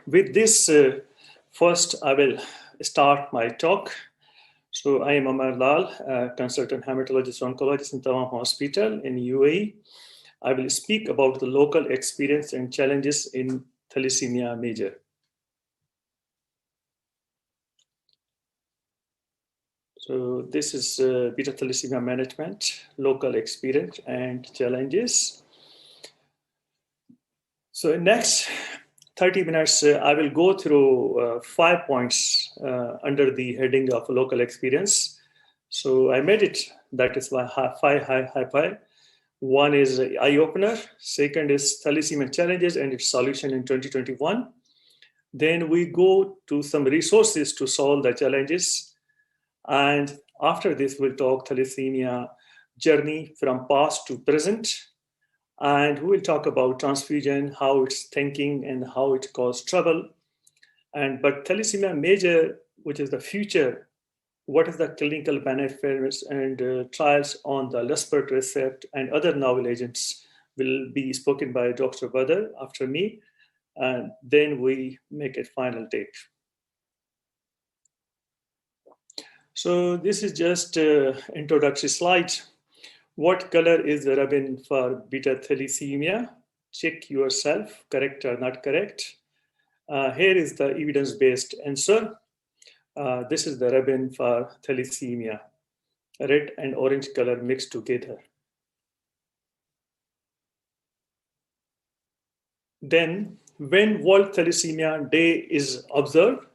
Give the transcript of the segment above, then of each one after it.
With this, first I will start my talk. So I am Amar Lal, consultant hematologist oncologist in Tawam Hospital in UAE. I will speak about the local experience and challenges in thalassemia major. So this is beta thalassemia management, local experience and challenges. So in next 30 minutes, I will go through 5 points under the heading of local experience. So I made it, that is why five. One is eye opener. Second is thalassemia challenges and its solution in 2021. Then we go to some resources to solve the challenges. And after this, we'll talk thalassemia journey from past to present. And we will talk about transfusion, how it's thinking and how it causes trouble. But thalassemia major, which is the future, what is the clinical benefits and trials on the luspatercept and other novel agents will be spoken by Dr. Badr after me. And then we make a final take. So this is just introductory slide. What color is the ribbon for beta thalassemia? Check yourself, correct or not correct. Here is the evidence-based answer. This is the ribbon for thalassemia, red and orange color mixed together. Then when World Thalassemia Day is observed,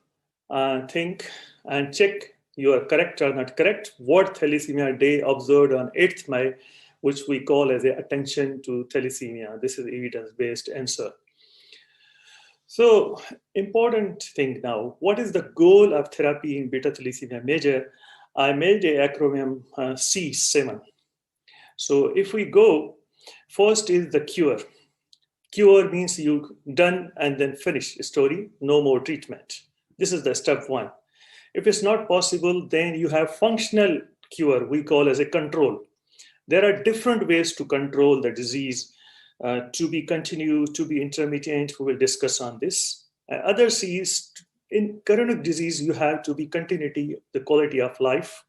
think and check you are correct or not correct. World Thalassemia Day observed on 8th May, which we call as a attention to thalassemia. This is evidence-based answer. So important thing now, what is the goal of therapy in beta thalassemia major? I made a acronym C7. So if we go, first is the cure. Cure means you done and then finish story, no more treatment. This is the step one. If it's not possible, then you have functional cure, we call as a control. There are different ways to control the disease, to be continued, to be intermittent. We will discuss on this. Other is in chronic disease, you have to be continuity, the quality of life,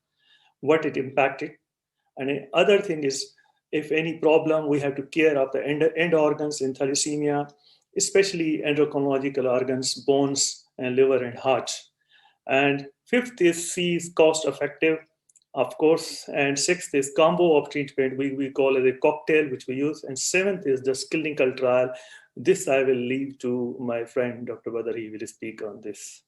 what it impacted. And other thing is, if any problem, we have to care of the end organs in thalassemia, especially endocrinological organs, bones, and liver and heart. And fifth is C is cost effective, of course. And sixth is combo of treatment, we call it a cocktail, which we use. And seventh is the clinical trial. This I will leave to my friend, Dr. Badr, he will speak on this.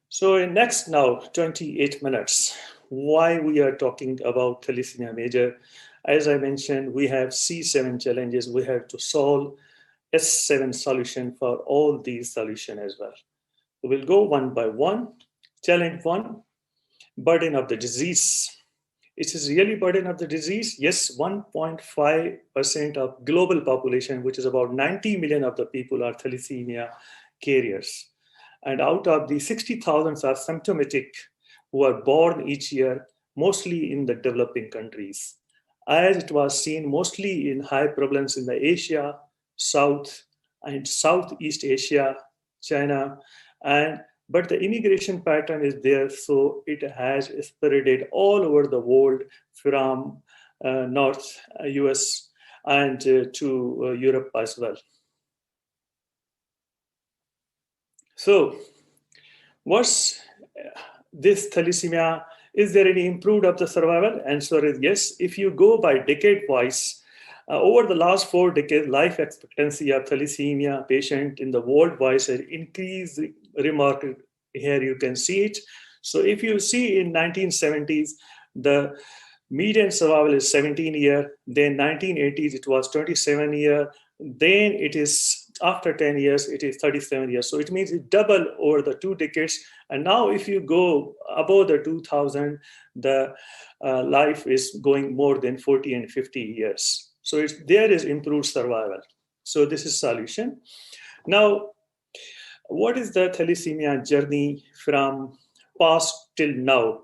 So in next now, 28 minutes, why we are talking about thalassemia major. As I mentioned, we have C7 challenges. We have to solve S7 solution for all these solutions as well. We'll go one by one. Challenge one, burden of the disease. It is really burden of the disease. Yes, 1.5% of global population, which is about 90 million of the people are thalassemia carriers. And out of the 60,000 are symptomatic who are born each year, mostly in the developing countries. As it was seen mostly in high prevalence in the Asia, South and Southeast Asia, China, but the immigration pattern is there, so it has spreaded all over the world from North US and to Europe as well. So what's this thalassemia? Is there any improved of the survival? Answer is yes. If you go by decade-wise, over the last 4 decades, life expectancy of thalassemia patient in the worldwide has increased remarkably. Here you can see it. So if you see in 1970s, the median survival is 17 years. Then 1980s, it was 27 years. Then it is, after 10 years, it is 37 years. So it means it doubled over the 2 decades. And now if you go above the 2000, the life is going more than 40 and 50 years. So there is improved survival. So this is solution. Now, what is the thalassemia journey from past till now?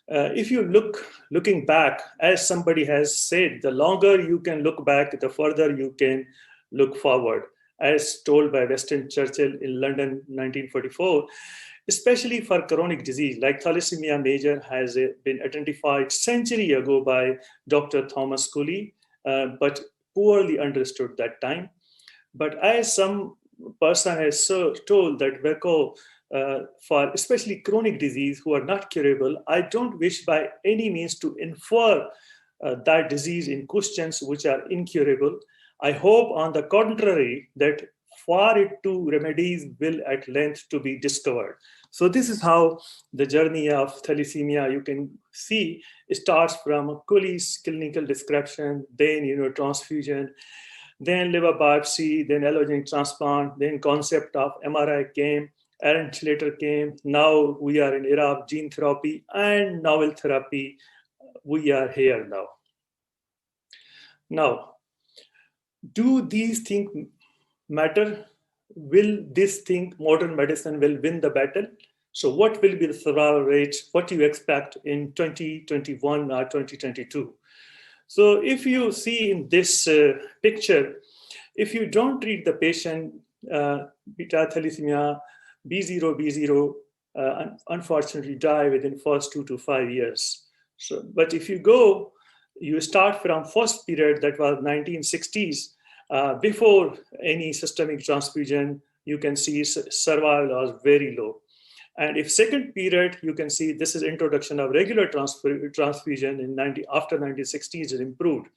If you looking back, as somebody has said, the longer you can look back, the further you can look forward. as told by Winston Churchill in London 1944, especially for chronic disease like thalassemia major has been identified century ago by Dr. Thomas Cooley, but poorly understood that time. But as some person has told that Wacko, for especially chronic disease who are not curable, I don't wish by any means to infer that disease in questions which are incurable. I hope, on the contrary, that for it to remedies will at length to be discovered. So this is how the journey of thalassemia, you can see, starts from Cooley's clinical description, then transfusion, then liver biopsy, then allogeneic transplant, then concept of MRI came, Aaron Schlatter came. Now we are in era of gene therapy and novel therapy. We are here now. Now, do these things matter? Will this thing, modern medicine, will win the battle? So what will be the survival rate? What do you expect in 2021 or 2022? So if you see in this picture, if you don't treat the patient, beta thalassemia, B0, unfortunately die within first 2 to 5 years. So, but if you go, you start from first period, that was 1960s, before any systemic transfusion, you can see survival was very low. And if second period, you can see this is introduction of regular transfusion in after 1960s is improved.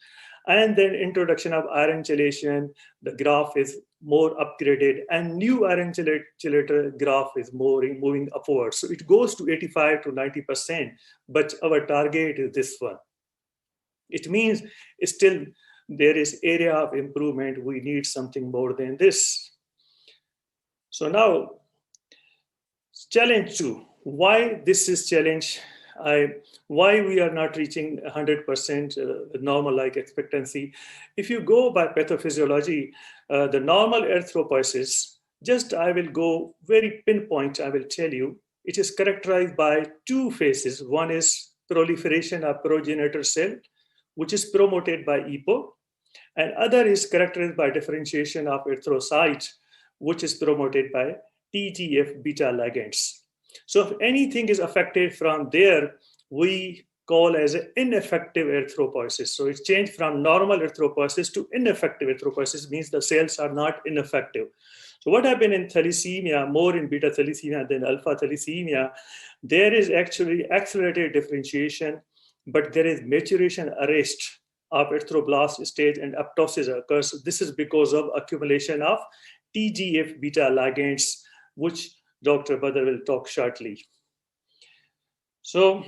And then introduction of iron chelation, the graph is more upgraded, and new iron chelator graph is more moving upwards. So it goes to 85 to 90%, but our target is this one. It means still there is area of improvement. We need something more than this. So now, challenge 2. Why this is challenge? Why we are not reaching 100% normal life expectancy? If you go by pathophysiology, the normal erythropoiesis, just I will go very pinpoint, I will tell you, it is characterized by 2 phases. One is proliferation of progenitor cell, which is promoted by EPO, and other is characterized by differentiation of erythrocytes, which is promoted by TGF beta ligands. So if anything is affected from there, we call as an ineffective erythropoiesis. So it's changed from normal erythropoiesis to ineffective erythropoiesis, means the cells are not ineffective. So what happened in thalassemia, more in beta thalassemia than alpha thalassemia, there is actually accelerated differentiation, but there is maturation arrest of erythroblast stage and apoptosis occurs. This is because of accumulation of TGF beta ligands, which Dr. Badr will talk shortly. So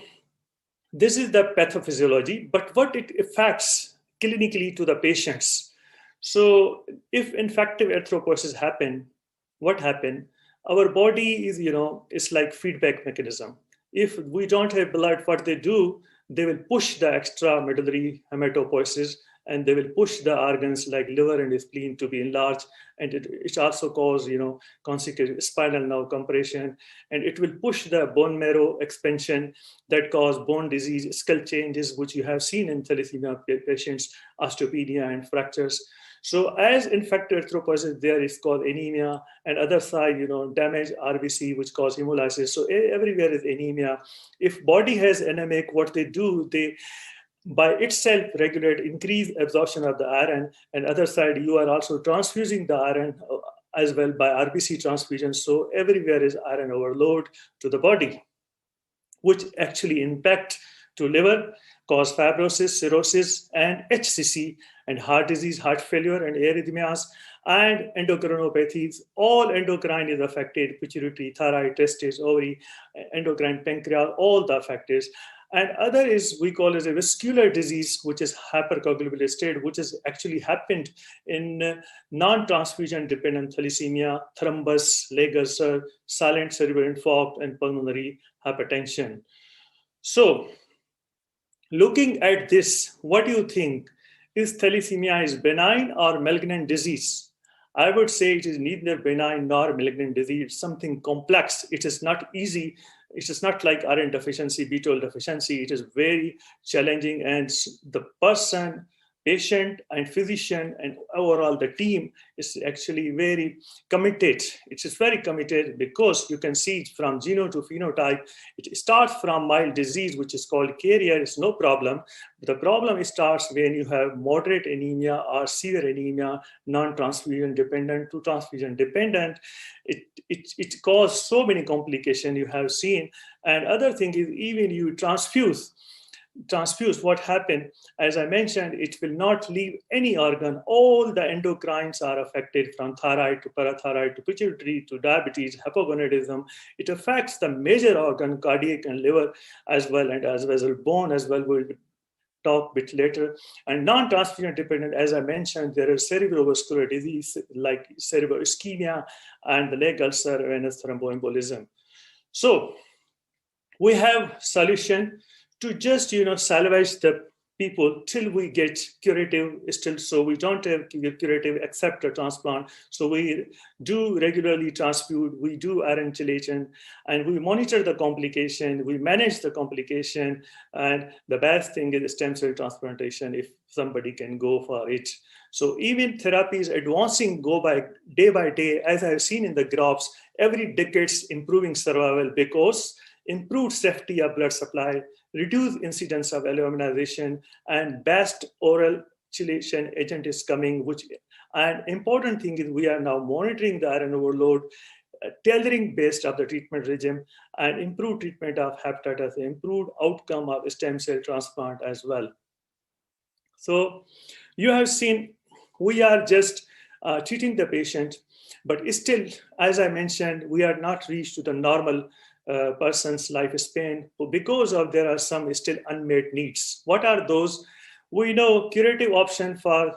this is the pathophysiology, but what it affects clinically to the patients. So if infective erythropoiesis happen, what happen? Our body is, it's like feedback mechanism. If we don't have blood, what they do, they will push the extra medullary hematopoiesis, and they will push the organs like liver and spleen to be enlarged, and it also cause consequent spinal nerve compression, and it will push the bone marrow expansion that cause bone disease, skull changes, which you have seen in thalassemia patients, osteopenia and fractures. So as infected erythropoiesis, there is called anemia, and other side, damaged RBC, which cause hemolysis. So everywhere is anemia. If body has anemic, what they do, they by itself regulate increased absorption of the iron, and other side you are also transfusing the iron as well by RBC transfusion. So everywhere is iron overload to the body, which actually impact to liver, cause fibrosis, cirrhosis, and HCC, and heart disease, heart failure, and arrhythmias, and endocrinopathies. All endocrine is affected: pituitary, thyroid, testes, ovary, endocrine, pancreas, all the factors. And other is, we call as a vascular disease, which is hypercoagulable state, which has actually happened in non-transfusion dependent thalassemia, thrombus, leg ulcer, silent cerebral infarct, and pulmonary hypertension. So looking at this, what do you think? Is thalassemia is benign or malignant disease? I would say it is neither benign nor malignant disease. It's something complex. It is not easy. It is not like iron deficiency, B12 deficiency. It is very challenging, and the person patient and physician and overall the team is actually very committed. It is very committed because you can see from genome to phenotype, it starts from mild disease, which is called carrier, it's no problem. The problem starts when you have moderate anemia or severe anemia, non-transfusion dependent to transfusion dependent. It causes so many complications you have seen. And other thing is, even you transfuse, what happened, as I mentioned, it will not leave any organ. All the endocrines are affected, from thyroid to parathyroid to pituitary to diabetes, hypogonadism. It affects the major organ, cardiac and liver as well, and as well as bone as well. We'll talk a bit later. And non-transfusion dependent, as I mentioned, there is cerebrovascular disease like cerebral ischemia and the leg ulcer, venous thromboembolism. So we have solution to just salvage the people till we get curative still. So we don't have curative except a transplant. So we do regularly transfuse, we do iron chelation, and we monitor the complication, we manage the complication. And the best thing is stem cell transplantation if somebody can go for it. So even therapy is advancing by day, as I've seen in the graphs, every decade's improving survival because improved safety of blood supply, reduced incidence of aluminization, and best oral chelation agent is coming. And important thing is we are now monitoring the iron overload, tailoring based of the treatment regime, and improved treatment of hepatitis, improved outcome of stem cell transplant as well. So you have seen we are just treating the patient, but still, as I mentioned, we are not reached to the normal person's lifespan because of there are some still unmet needs. What are those? We know curative option for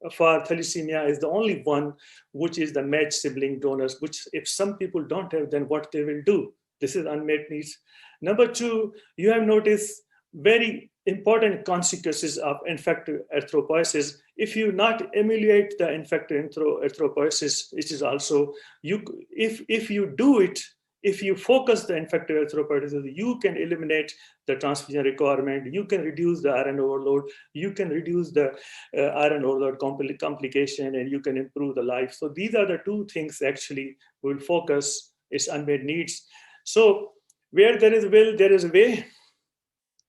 thalassemia is the only one, which is the matched sibling donors, which if some people don't have, then what they will do. This is unmet needs. Number two, you have noticed very important consequences of infective erythropoiesis. If you not emulate the infective erythropoiesis, it is also, if you do it, if you focus the infective erythropoiesis, you can eliminate the transfusion requirement, you can reduce the iron overload, you can reduce the iron overload complication, and you can improve the life. So these are the two things actually will focus its unmet needs. So where there is will, there is a way.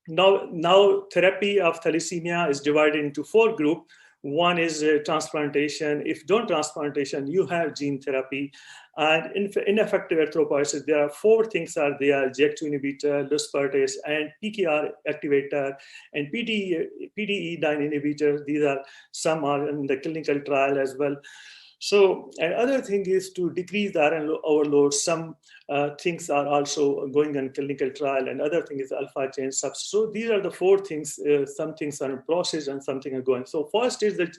Now therapy of thalassemia is divided into 4 groups. One is transplantation. If don't transplantation, you have gene therapy. And in ineffective erythropoiesis, there are 4 things are there: JAK2 inhibitor, luspatercept, and PKR activator, and PDE9 inhibitor. These are some are in the clinical trial as well. So another thing is to decrease the iron overload. Some things are also going on clinical trial, and other thing is alpha chain subs. So these are the 4 things. Some things are in process and something are going. So first is the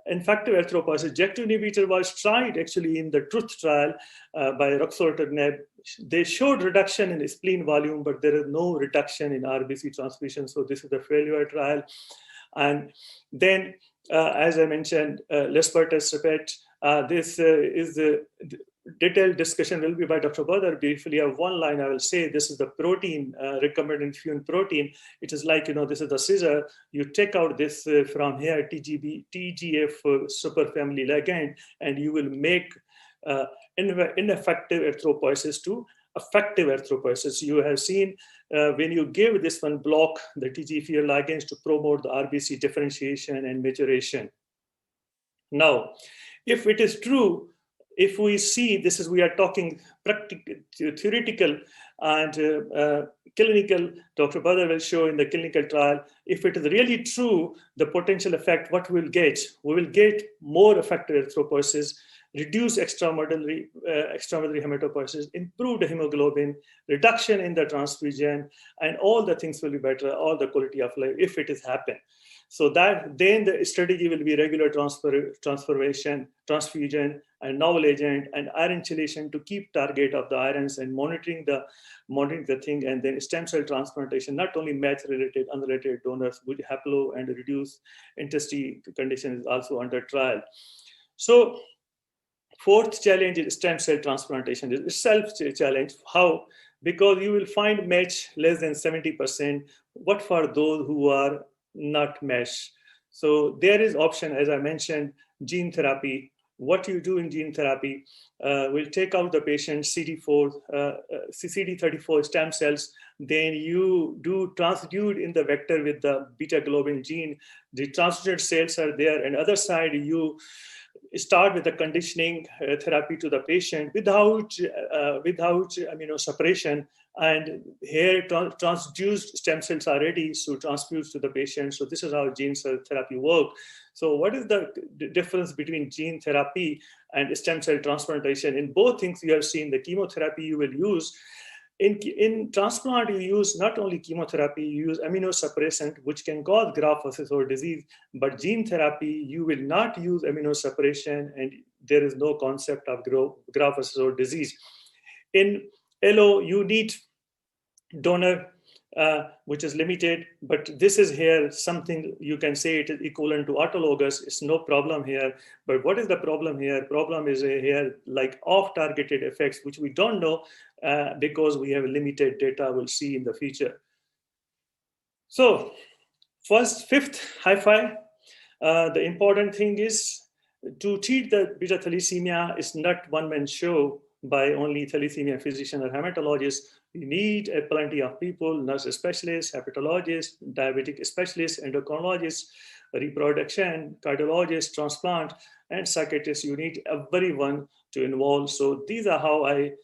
infective erythropoiesis. JAK2 inhibitor was tried actually in the TRUTH trial by ruxolitinib. They showed reduction in spleen volume, but there is no reduction in RBC transmission. So this is the failure trial. And then, as I mentioned, luspatercept. This is the detailed discussion will be by Dr. Badar. Briefly, have one line I will say. This is the protein, recombinant fusion protein. It is like, this is the scissor. You take out this from here, TGF superfamily ligand, and you will make ineffective erythropoiesis to effective erythropoiesis. You have seen when you give this one block the TGF ligands to promote the RBC differentiation and maturation. Now, if it is true, if we see this is, we are talking practical, theoretical and clinical, Dr. Badar will show in the clinical trial, if it is really true, the potential effect, what we will get more effective erythropoiesis, reduce extramedullary hematopoiesis, improved hemoglobin, reduction in the transfusion, and all the things will be better, all the quality of life if it is happen. So that then the strategy will be regular transfusion, and novel agent and iron chelation to keep target of the irons and monitoring the thing, and then stem cell transplantation, not only match related, unrelated donors with haplo and reduced intestinal condition is also under trial. So 4th challenge is stem cell transplantation. It's itself a challenge. How? Because you will find match less than 70%. What for those who are not matched? So there is option, as I mentioned, gene therapy. What you do in gene therapy, will take out the patient's CD34 stem cells. Then you do transdude in the vector with the beta globin gene. The transduced cells are there, and other side you start with the conditioning therapy to the patient without immunosuppression, and here transduced stem cells are ready to transfuse to the patient. So this is how gene cell therapy work. So what is the difference between gene therapy and stem cell transplantation? In both things you have seen the chemotherapy you will use. In transplant, you use not only chemotherapy, you use immunosuppressant, which can cause graft versus host disease. But gene therapy, you will not use immunosuppression, and there is no concept of graft versus host disease. In LO, you need donor, which is limited, but this is here something you can say it is equivalent to autologous. It's no problem here. But what is the problem here? Problem is here like off-targeted effects, which we don't know because we have limited data. We'll see in the future. So fifth hi-fi, the important thing is to treat the beta thalassemia is not one-man show by only thalassemia physician or hematologist. You need plenty of people, nurse specialists, hepatologists, diabetic specialists, endocrinologists, reproduction, cardiologists, transplant, and psychiatrists. You need everyone to involve. So these are how I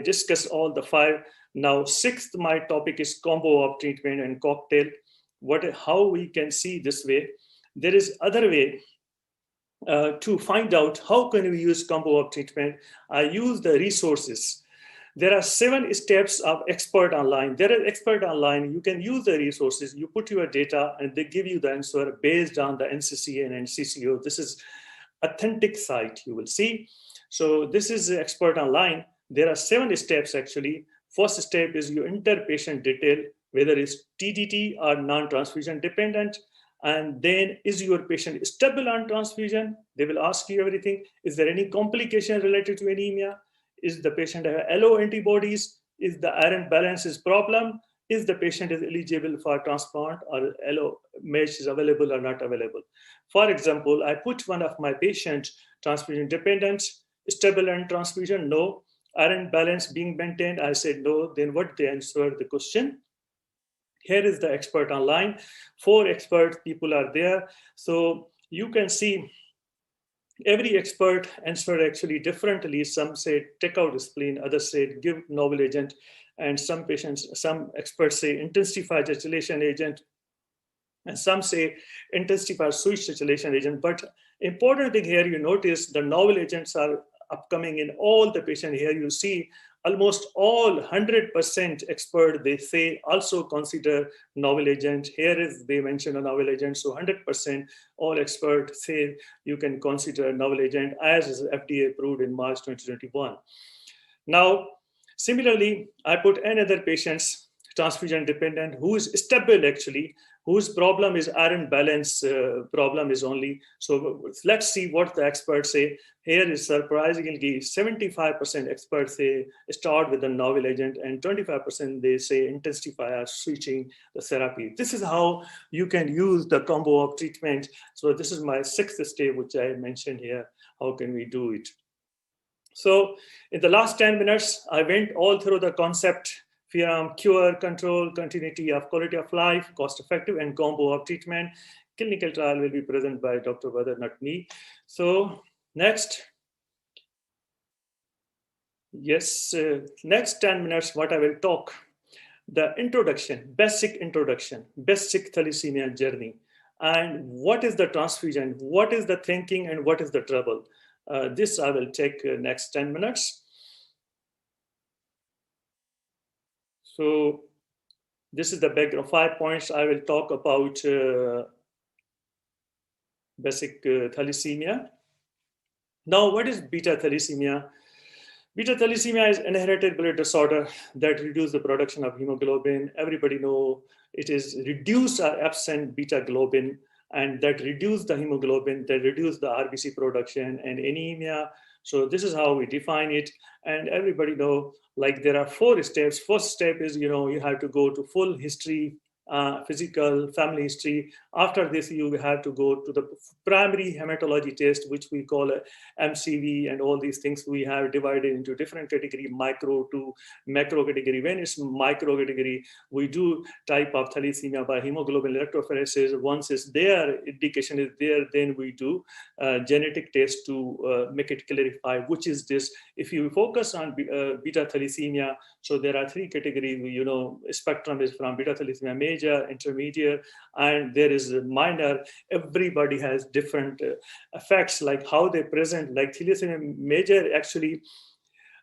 discuss all the five. Now, sixth, my topic is combo of treatment and cocktail. How we can see this way. There is other way to find out how can we use combo of treatment. I use the resources. There are 7 steps of expert online. There are expert online. You can use the resources. You put your data and they give you the answer based on the NCCN and CCO. This is authentic site, you will see. So this is expert online. There are 7 steps actually. First step is you enter patient detail, whether it's TDT or non-transfusion dependent. And then, is your patient stable on transfusion? They will ask you everything. Is there any complication related to anemia? Is the patient have LO antibodies? Is the iron balance is problem? Is the patient is eligible for transplant, or LO mesh is available or not available? For example, I put one of my patients transfusion dependent, stable on transfusion, no. Iron balance being maintained, I said no. Then what they answer the question? Here is the expert online. 4 expert people are there. So you can see every expert answered actually differently. Some said take out spleen, others said give novel agent, and some experts say intensify saturation agent, and some say intensify switch saturation agent. But important thing here, you notice the novel agents are upcoming in all the patient. Here you see almost all 100% expert, they say also consider novel agent. Here is they mention a novel agent. So 100% all experts say you can consider novel agent as is FDA approved in March 2021. Now, similarly, I put another patient's transfusion dependent who is stable actually, whose problem is iron balance problem is only. So let's see what the experts say. Here is surprisingly 75% experts say start with a novel agent, and 25% they say intensify or switching the therapy. This is how you can use the combo of treatment. So this is my 6th step, which I mentioned here. How can we do it? So in the last 10 minutes, I went all through the concept: FEARAM, cure, control, continuity of quality of life, cost-effective, and combo of treatment. Clinical trial will be presented by Dr. Badr, not me. So next. Yes, next 10 minutes, what I will talk, the introduction, basic thalassemia journey. And what is the transfusion? What is the thinking and what is the trouble? This I will take next 10 minutes. So this is the background, 5 points I will talk about basic thalassemia. Now, what is beta thalassemia? Beta thalassemia is inherited blood disorder that reduces the production of hemoglobin. Everybody know it is reduced or absent beta globin, and that reduce the hemoglobin, that reduce the RBC production and anemia. So this is how we define it. And everybody know, like there are 4 steps. First step is, you have to go to full history physical, family history. After this, you have to go to the primary hematology test, which we call a MCV, and all these things we have divided into different category, micro to macro category. When it's micro category, we do type of thalassemia by hemoglobin electrophoresis. Once it's there, indication is there, then we do genetic test to make it clarify which is this. If you focus on beta thalassemia, so there are three categories. Spectrum is from beta thalassemia major, intermediate, and there is a minor. Everybody has different effects, like how they present. Like thalassemia major, actually,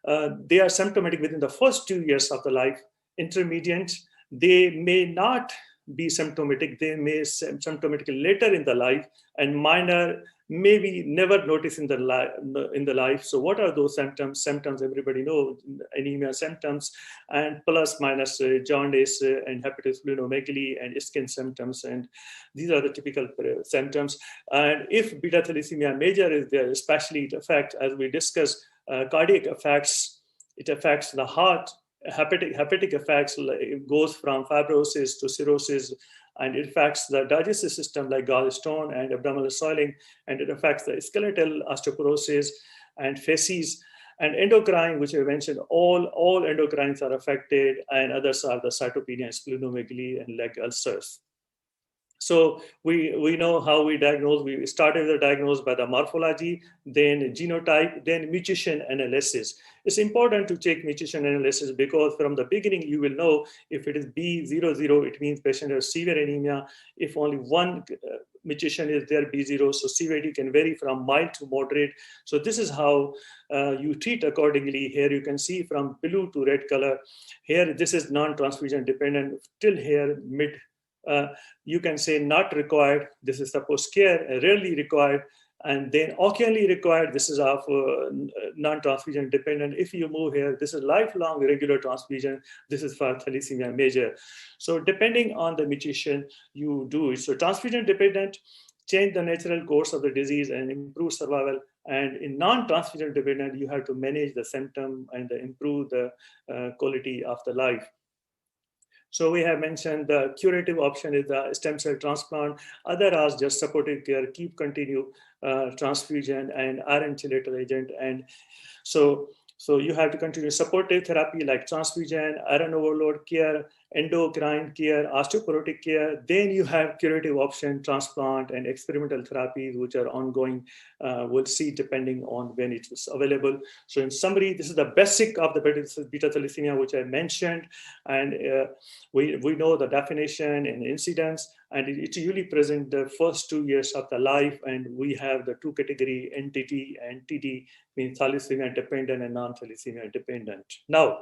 they are symptomatic within the first 2 years of the life. Intermediate, they may not be symptomatic. They may symptomatic later in the life, and minor maybe never notice in the life. So what are those symptoms? Symptoms everybody know, anemia symptoms, and plus minus jaundice and hepatosplenomegaly and skin symptoms, and these are the typical symptoms. And if beta thalassemia major is there, especially it affects, as we discussed, cardiac effects. It affects the heart. Hepatic effects, like it goes from fibrosis to cirrhosis, and it affects the digestive system like gallstone and abdominal swelling, and it affects the skeletal osteoporosis and feces. And endocrine, which I mentioned, all endocrines are affected, and others are the cytopenia, splenomegaly, and leg ulcers. So we know how we diagnose. We started the diagnose by the morphology, then genotype, then mutation analysis. It's important to check mutation analysis because from the beginning you will know if it is B00, it means patient has severe anemia. If only one mutation is there, B0, so severity can vary from mild to moderate. So this is how you treat accordingly. Here you can see from blue to red color. Here this is non-transfusion dependent. Till here mid. You can say not required. This is supposed care, rarely required, and then occasionally required. This is of non-transfusion dependent. If you move here, this is lifelong regular transfusion. This is for thalassemia major. So depending on the mutation, you do it. So transfusion dependent, change the natural course of the disease and improve survival. And in non-transfusion dependent, you have to manage the symptom and improve the quality of the life. So we have mentioned the curative option is the stem cell transplant. Other are just supportive care, keep continue transfusion and iron chelator agent. And so you have to continue supportive therapy like transfusion, iron overload care, endocrine care, osteoporotic care. Then you have curative option, transplant, and experimental therapies, which are ongoing. We'll see depending on when it is available. So in summary, this is the basic of the beta thalassemia, which I mentioned. And we know the definition and incidence, and it's usually present the first 2 years of the life. And we have the two category, NTT and TD, means thalassemia dependent and non-thalassemia dependent. Now,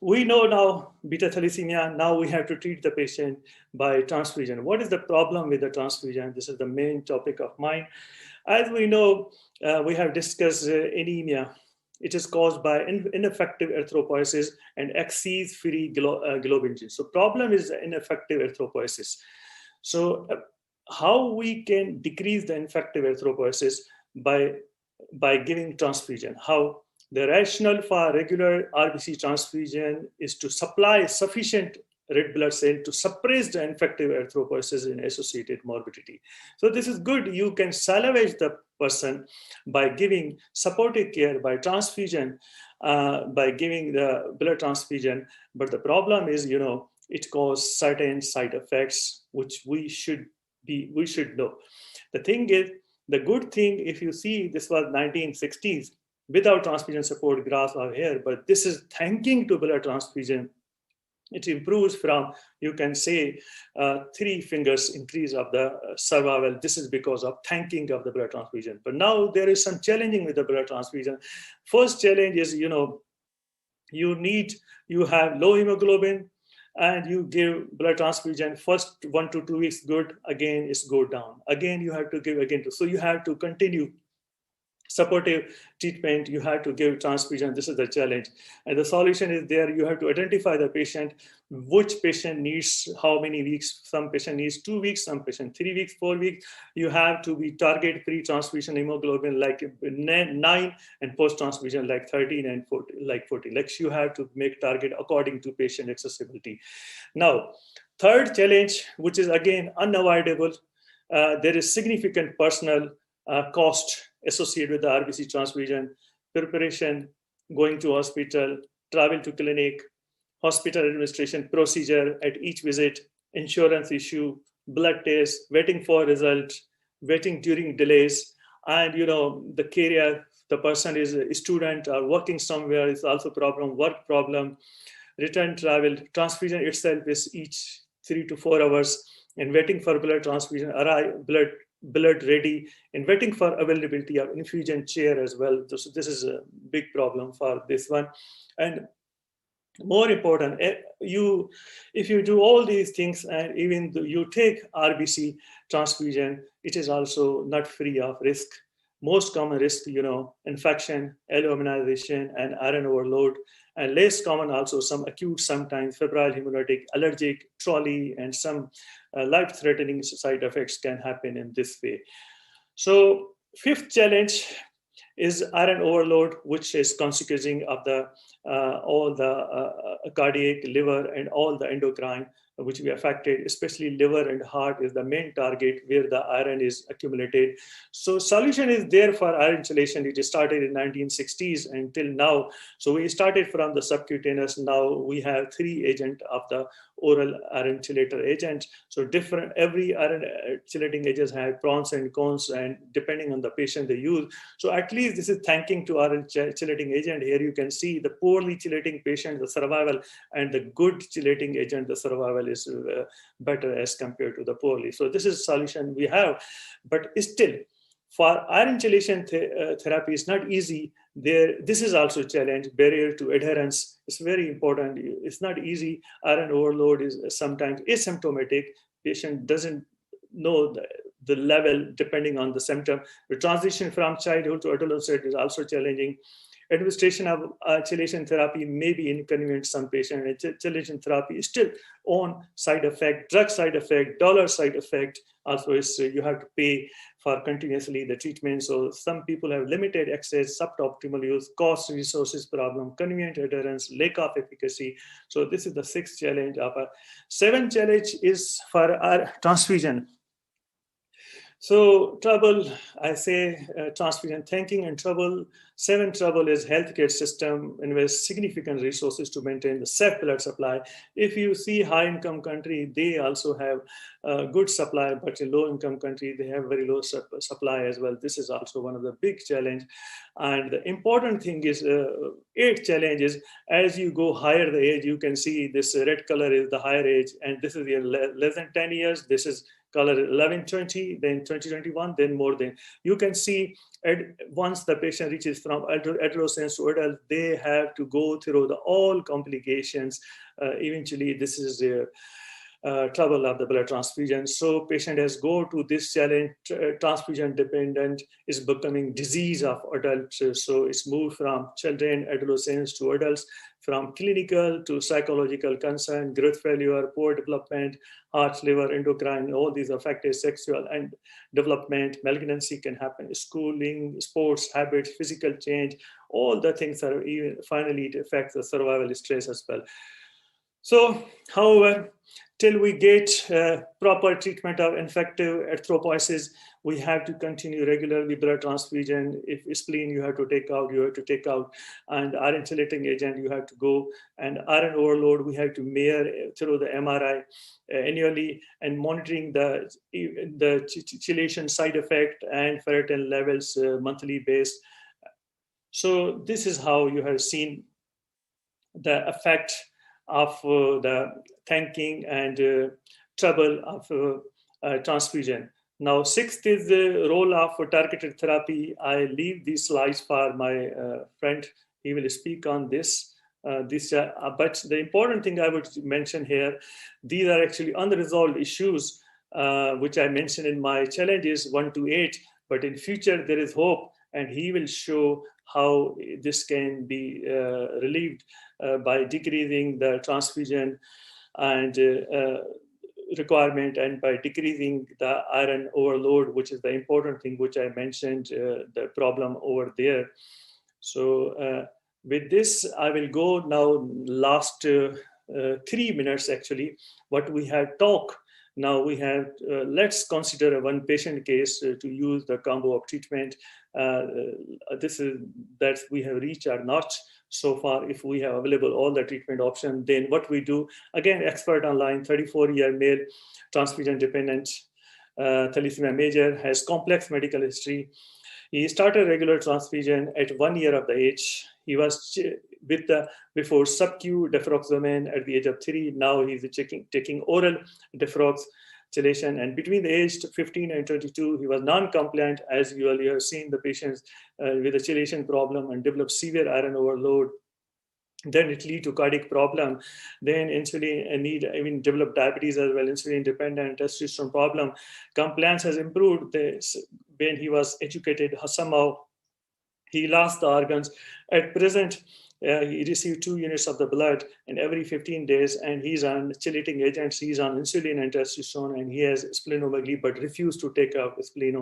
we know now beta thalassemia, now we have to treat the patient by transfusion. What is the problem with the transfusion? This is the main topic of mine. As we know, we have discussed anemia. It is caused by ineffective erythropoiesis and exceeds free globin genes. So problem is ineffective erythropoiesis. So how we can decrease the ineffective erythropoiesis by giving transfusion? How? The rationale for regular RBC transfusion is to supply sufficient red blood cell to suppress the infective erythropoiesis and associated morbidity. So this is good. You can salvage the person by giving supportive care, by transfusion, by giving the blood transfusion. But the problem is, it causes certain side effects, which we should know. The thing is, the good thing, if you see, this was 1960s, without transfusion support, graphs are here, but this is thanking to blood transfusion. It improves from, you can say, 3 fingers increase of the survival. This is because of thanking of the blood transfusion. But now there is some challenging with the blood transfusion. First challenge is, you have low hemoglobin, and you give blood transfusion. First 1 to 2 weeks good, again it's go down. Again you have to give again. So you have to continue. supportive treatment, you have to give transfusion. This is the challenge. And the solution is there. You have to identify the patient, which patient needs how many weeks. Some patient needs 2 weeks, some patient 3 weeks, 4 weeks. You have to be target pre-transfusion hemoglobin like 9 and post-transfusion like 13 and 40, like 40. Like you have to make target according to patient accessibility. Now, third challenge, which is again unavoidable, there is significant personal cost associated with the RBC transfusion, preparation, going to hospital, travel to clinic, hospital administration procedure at each visit, insurance issue, blood test, waiting for results, waiting during delays, and the career, the person is a student or working somewhere is also problem, work problem, return travel, transfusion itself is each 3 to 4 hours, and waiting for blood transfusion, arrive, blood ready, and waiting for availability of infusion chair as well. This is a big problem for this one. And more important, if you do all these things and even though you take RBC transfusion, it is also not free of risk. Most common risk, infection, alloimmunization, and iron overload. And less common also some acute, sometimes febrile hemolytic, allergic, trolley, and some life-threatening side effects can happen in this way. So fifth challenge is iron overload, which is consequencing of the all the cardiac, liver, and all the endocrine which we affected, especially liver and heart is the main target where the iron is accumulated. So solution is there for iron chelation. It started in 1960s until now. So we started from the subcutaneous. Now we have 3 agents of the oral iron chelator agent. So different, every iron chelating agents have pros and cons, and depending on the patient they use. So at least this is thanking to iron chelating agent. Here you can see the poorly chelating patient, the survival, and the good chelating agent, the survival is better as compared to the poorly. So this is solution we have, but still for iron chelation therapy is not easy. This is also a challenge. Barrier to adherence is very important. It's not easy. Iron overload is sometimes asymptomatic. Patient doesn't know the level depending on the symptom. The transition from childhood to adolescence is also challenging. Administration of chelation therapy may be inconvenient to some patients. Chelation therapy is still on side effect, drug side effect, dollar side effect. Also, you have to pay for continuously the treatment. So some people have limited access, suboptimal use, cost, resources problem, convenient adherence, lack of efficacy. So this is the 6th challenge. Of 7th challenge is for our transfusion. So trouble, I say transfusion thinking and trouble. 7th trouble is healthcare system invests significant resources to maintain the safe blood supply. If you see high income country, they also have good supply, but in low income country, they have very low supply as well. This is also one of the big challenge. And the important thing is 8th challenge is as you go higher the age, you can see this red color is the higher age, and this is less than 10 years. This is color 1120, then 2021, then more than. You can see once the patient reaches from adolescence to adult, they have to go through all complications. Eventually, this is the trouble of the blood transfusion. So patient has go to this challenge. Transfusion dependent is becoming disease of adults. So it's moved from children, adolescents to adults, from clinical to psychological concern, growth failure, poor development, heart, liver, endocrine, all these affected sexual and development, malignancy can happen, schooling, sports, habits, physical change, all the things are even finally it affects the survival stress as well. So, however, till we get proper treatment of infective erythropoiesis, we have to continue regularly blood transfusion. If spleen you have to take out, and iron chelating agent you have to go, and iron overload we have to measure through the MRI annually, and monitoring the chelation side effect and ferritin levels monthly based. So this is how you have seen the effect of the thinking and trouble of transfusion. Now, 6th is the role of targeted therapy. I leave these slides for my friend. He will speak on this. But the important thing I would mention here, these are actually unresolved issues, which I mentioned in my challenges 1 to 8. But in future, there is hope. and he will show how this can be relieved by decreasing the transfusion and requirement, and by decreasing the iron overload, which is the important thing which I mentioned, the problem over there. So with this, I will go now last 3 minutes actually, what we have talked. Now we have, let's consider a one patient case to use the combo of treatment. This is that we have reached our notch so far. If we have available all the treatment options, then what we do, again, expert online, 34-year male, transfusion dependent, thalassemia major, has complex medical history. He started regular transfusion at 1 year of the age. He was with the before sub-Q deferoxamine at the age of 3. Now he's taking oral deferoxylation. And between the age of 15 and 22, he was non-compliant, as you earlier seen the patients with a chelation problem and developed severe iron overload. Then it lead to cardiac problem. Then insulin need, develop diabetes as well, insulin dependent, testosterone problem. Compliance has improved. When he was educated, somehow he lost the organs. At present, he received 2 units of the blood and every 15 days, and he's on chelating agents, he's on insulin and testosterone, and he has splenomegaly, but refused to take out spleen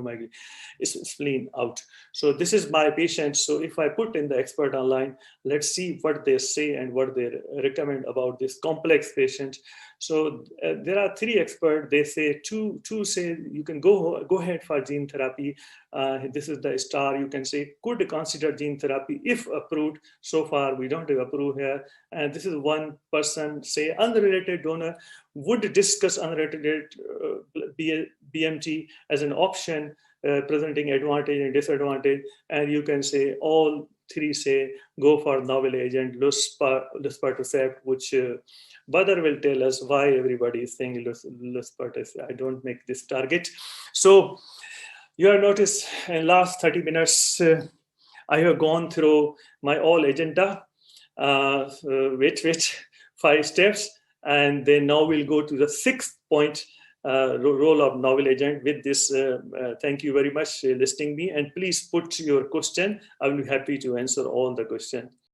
out. So this is my patient. So if I put in the expert online, let's see what they say and what they recommend about this complex patient. So there are 3 experts. They say two say you can go ahead for gene therapy. This is the star. You can say could consider gene therapy if approved. So far we don't have approved here. And this is one person say unrelated donor would discuss unrelated BMT as an option, presenting advantage and disadvantage. And you can say all 3 say go for novel agent luspatercept, which Badar will tell us why everybody is saying luspatercept. I don't make this target. So you have noticed in last 30 minutes, I have gone through my all agenda with 5 steps, and then now we'll go to the 6th point, role of novel agent. With this, thank you very much for listening me, and please put your question. I will be happy to answer all the questions.